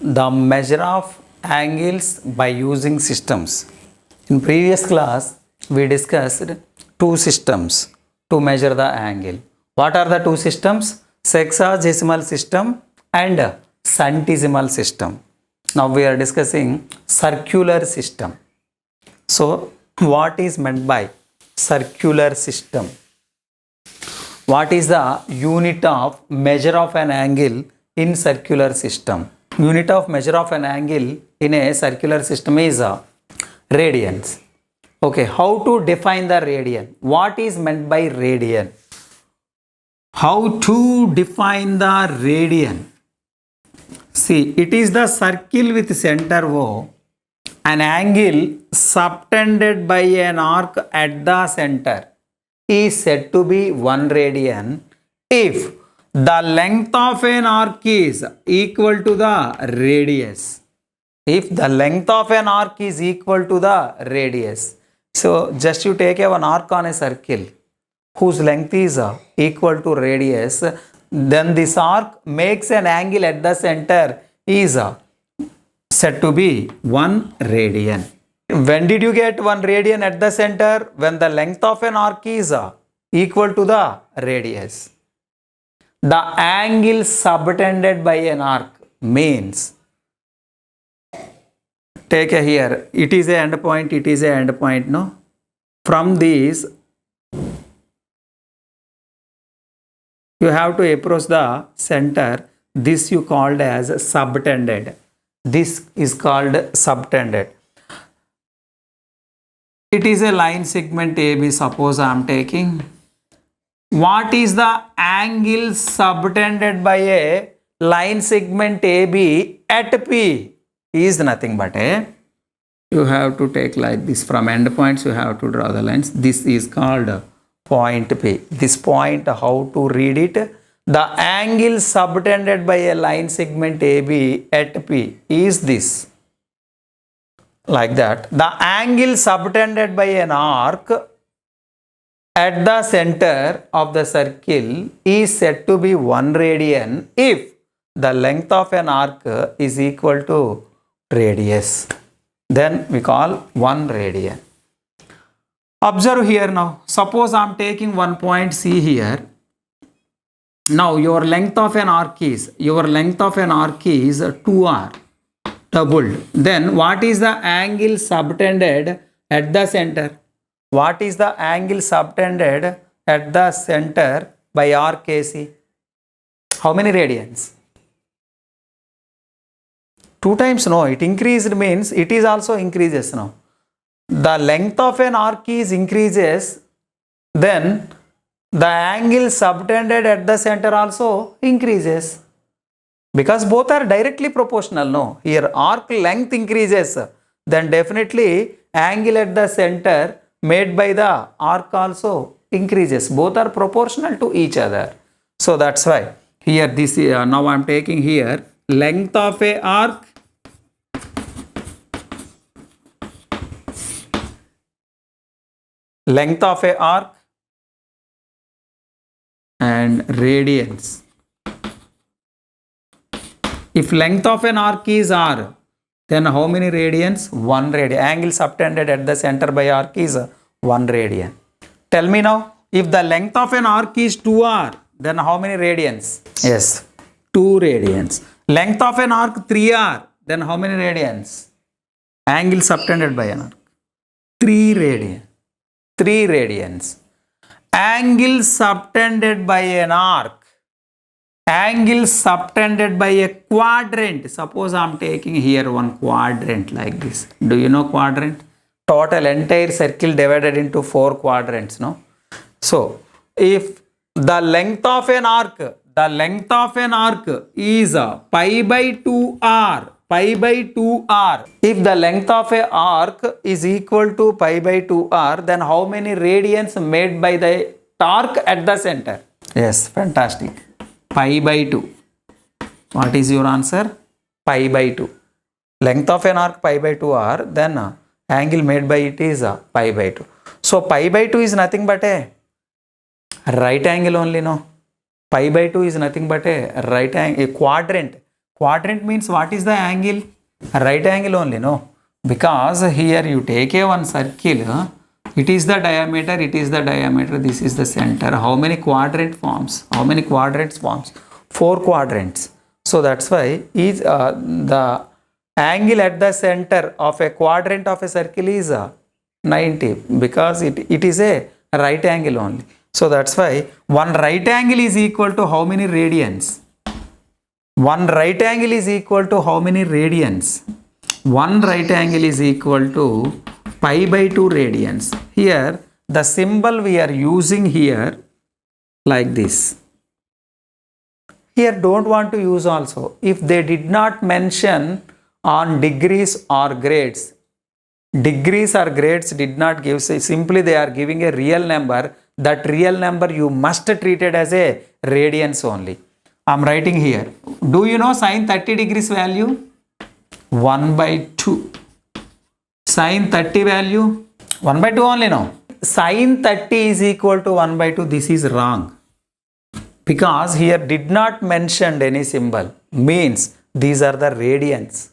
the measure of angles by using systems. In previous class, we discussed two systems to measure the angle. What are the two systems? Sexagesimal system and centesimal system. Now we are discussing circular system. So what is meant by circular system? What is the unit of measure of an angle in circular system? Unit of measure of an angle in a circular system is radians. Okay, how to define the radian? What is meant by radian? How to define the radian? See, it is the circle with center O, an angle subtended by an arc at the center is said to be 1 radian if the length of an arc is equal to the radius. If the length of an arc is equal to the radius. So just you take an arc on a circle whose length is equal to radius, then this arc makes an angle at the center is said to be 1 radian. When did you get 1 radian at the center? When the length of an arc is equal to the radius. The angle subtended by an arc means, take here, it is a end point, it is a end point, no? From this, you have to approach the center. This you called as subtended. This is called subtended. It is a line segment AB, suppose I am taking. What is the angle subtended by a line segment AB at P? Is nothing but a, you have to take like this, from end points you have to draw the lines. This is called point P. This point, how to read it? The angle subtended by a line segment AB at P is this. Like that. The angle subtended by an arc at the center of the circle is said to be 1 radian if the length of an arc is equal to radius. Then we call 1 radian. Observe here now. Suppose I am taking one point C here. Now your length of an arc is 2r doubled. Then what is the angle subtended at the center? What is the angle subtended at the center by arc AC? How many radians? 2 times, no, it increased means it is also increases now. The length of an arc is increases, then the angle subtended at the center also increases. Because both are directly proportional, no? Here arc length increases, then definitely angle at the center made by the arc also increases. Both are proportional to each other. So that's why here this now I am taking here length of a arc and radians. If length of an arc is r, then how many radians? 1 radian. Angle subtended at the center by arc is 1 radian. Tell me now, if the length of an arc is 2r, then how many radians? Yes, 2 radians. Length of an arc 3r, then how many radians? Angle subtended by an arc 3 radian. 3 radians. Angle subtended by an arc. Angle subtended by a quadrant. Suppose I am taking here one quadrant like this. Do you know quadrant? Total entire circle divided into 4 quadrants, no? So, if the length of an arc is pi by 2r, if the length of a arc is equal to pi by 2r, then how many radians made by the arc at the center? Yes, fantastic. Pi by 2. What is your answer? Pi by 2. Length of an arc pi by 2r, then angle made by it is pi by 2. So pi by 2 is nothing but a right angle only, no? Pi by 2 is nothing but a right angle, a quadrant. Quadrant means what is the angle? Right angle only, no? Because here you take a one circle, it is the diameter, this is the center. How many quadrant forms? How many quadrants forms? 4 quadrants. So that's why is the angle at the center of a quadrant of a circle is 90, because it is a right angle only. So that's why one right angle is equal to how many radians? One right angle is equal to how many radians? One right angle is equal to pi by 2 radians. Here the symbol we are using here like this. Here don't want to use also. If they did not mention on degrees or grades, degrees or grades did not give, say simply they are giving a real number, that real number you must treat it as a radians only. I am writing here. Do you know sine 30 degrees value? 1 by 2. Sine 30 value? 1 by 2 only, no? Sine 30 is equal to 1 by 2. This is wrong. Because here did not mention any symbol. Means these are the radians.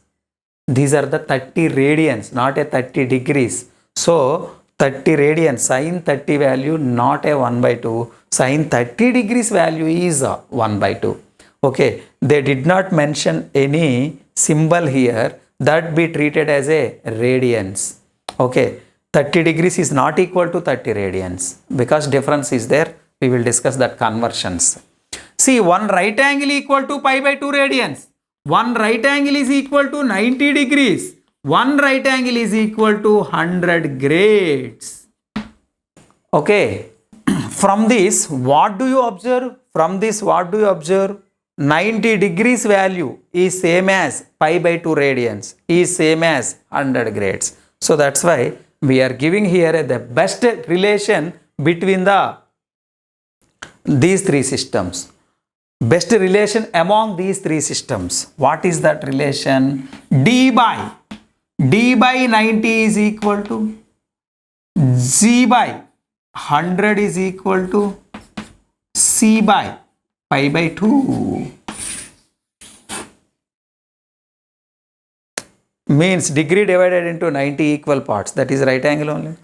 These are the 30 radians, not a 30 degrees. So 30 radians, sine 30 value not a 1 by 2. Sine 30 degrees value is 1 by 2. Okay, they did not mention any symbol here, that be treated as a radians. Okay, 30 degrees is not equal to 30 radians because difference is there. We will discuss that conversions. See, one right angle equal to pi by 2 radians. One right angle is equal to 90 degrees. One right angle is equal to 100 grades. Okay. From this, what do you observe? From this, what do you observe? 90 degrees value is same as pi by 2 radians, is same as 100 grades. So that's why we are giving here the best relation between these three systems. Best relation among these three systems. What is that relation? D by 90 is equal to G by 100 is equal to C by pi by 2. Means degree divided into 90 equal parts, that is right angle only.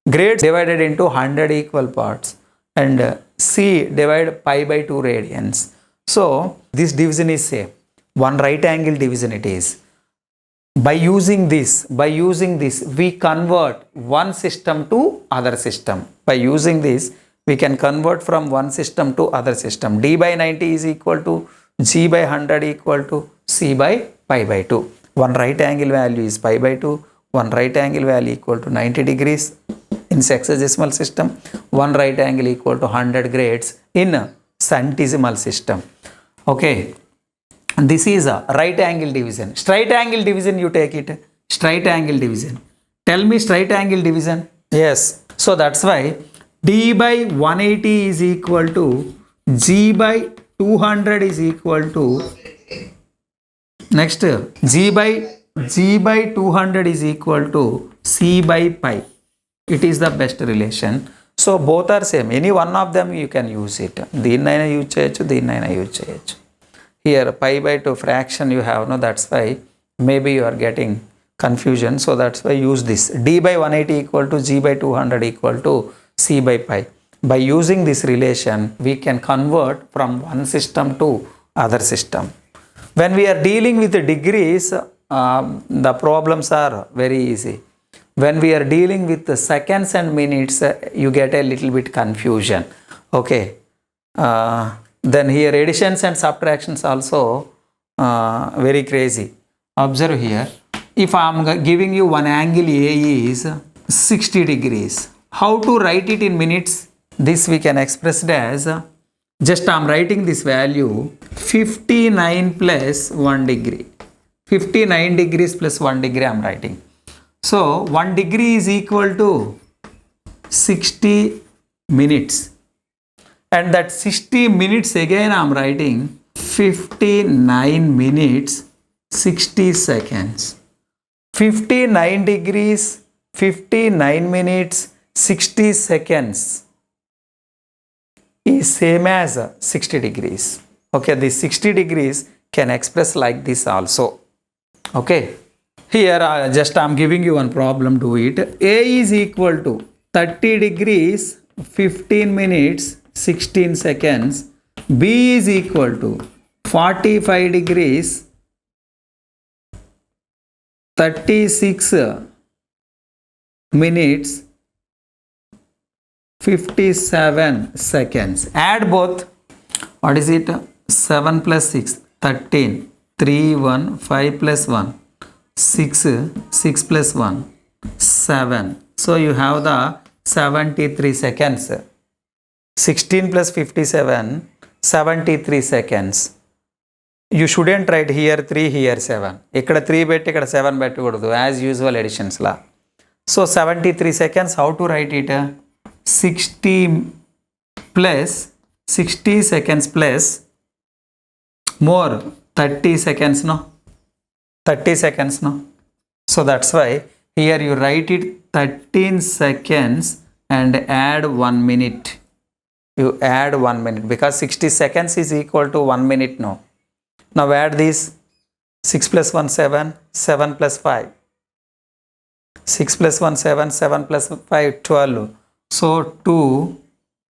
Grades divided into 100 equal parts, and C divide pi by 2 radians. So this division is same. One right angle division it is. By using this, we convert one system to other system. By using this, we can convert from one system to other system. D by 90 is equal to G by 100 equal to C by pi by 2. One right angle value is pi by 2. One right angle value equal to 90 degrees in sexagesimal system. One right angle equal to 100 grades in centesimal system. Okay. This is a right angle division. Straight angle division you take it. Straight angle division. Tell me straight angle division. Yes. So that's why D by 180 is equal to G by 200 is equal to, next G by 200 is equal to C by pi. It is the best relation. So both are same. Any one of them you can use it. Deennaina use cheyochu, deennaina use cheyochu. Here pi by 2 fraction you have, no, that's why maybe you are getting confusion. So that's why use this. D by 180 equal to G by 200 equal to C by pi. By using this relation, we can convert from one system to other system. When we are dealing with the degrees, the problems are very easy. When we are dealing with the seconds and minutes, you get a little bit confusion. Okay. Then here additions and subtractions also very crazy. Observe here. If I am giving you one angle A is 60 degrees. How to write it in minutes? This we can express it as, just I am writing this value 59 plus 1 degree. 59 degrees plus 1 degree I am writing. So 1 degree is equal to 60 minutes. And that 60 minutes again I am writing 59 minutes 60 seconds. 59 degrees, 59 minutes, 60 seconds is same as 60 degrees. Okay, this 60 degrees can express like this also. Okay, here just I'm giving you one problem. Do it. A is equal to 30 degrees 15 minutes 16 seconds. B is equal to 45 degrees 36 minutes 57 seconds. Add both. What is it? 7 plus 6 13, 3 1, 5 plus 1 6, 6 plus 1 7. So you have the 73 seconds. 16 plus 57 73 seconds. You shouldn't write here 3 here 7. ikkada 3 betti ikkada 7 పెట్టకూడదు as usual additions la. So 73 seconds, how to write it? 60 plus 60 seconds plus more 30 seconds, no? 30 seconds, no? So that's why here you write it 13 seconds and add 1 minute. You add 1 minute because 60 seconds is equal to 1 minute, no? Now add this. 6 plus 1 7, 7 plus 5. 6 plus 1 7, 7 plus 5 12. So 2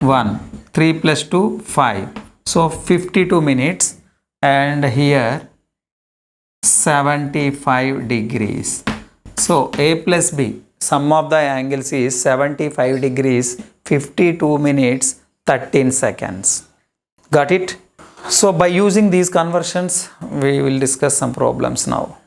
1, 3 plus 2 5. So 52 minutes and here 75 degrees. So A plus B, sum of the angles is 75 degrees 52 minutes 13 seconds. Got it? So by using these conversions we will discuss some problems now.